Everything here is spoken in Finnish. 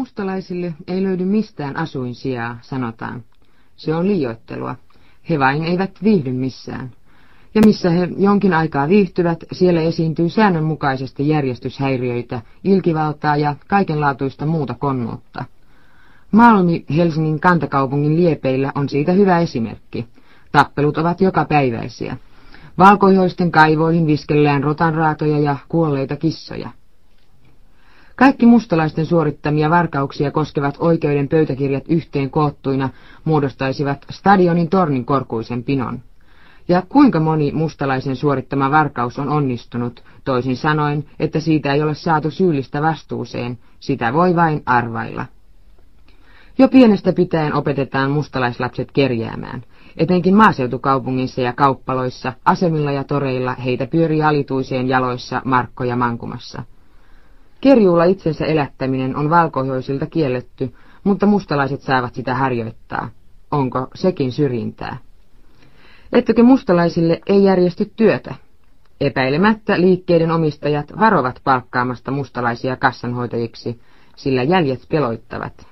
Mustalaisille ei löydy mistään asuinsijaa, sanotaan. Se on liioittelua. He vain eivät viihdy missään. Ja missä he jonkin aikaa viihtyvät, siellä esiintyy säännönmukaisesti järjestyshäiriöitä, ilkivaltaa ja kaikenlaatuista muuta konnuutta. Malmi Helsingin kantakaupungin liepeillä on siitä hyvä esimerkki. Tappelut ovat jokapäiväisiä. Valkoihoisten kaivoihin viskellään rotanraatoja ja kuolleita kissoja. Kaikki mustalaisten suorittamia varkauksia koskevat oikeuden pöytäkirjat yhteen koottuina muodostaisivat stadionin tornin korkuisen pinon. Ja kuinka moni mustalaisen suorittama varkaus on onnistunut, toisin sanoen, että siitä ei ole saatu syyllistä vastuuseen, sitä voi vain arvailla. Jo pienestä pitäen opetetaan mustalaislapset kerjäämään. Etenkin maaseutukaupungissa ja kauppaloissa, asemilla ja toreilla heitä pyörii alituiseen jaloissa markkoja mankumassa. Kerjuulla itsensä elättäminen on valkoihoisilta kielletty, mutta mustalaiset saavat sitä harjoittaa. Onko sekin syrjintää? Ettekö mustalaisille ei järjesty työtä? Epäilemättä liikkeiden omistajat varovat palkkaamasta mustalaisia kassanhoitajiksi, sillä jäljet peloittavat.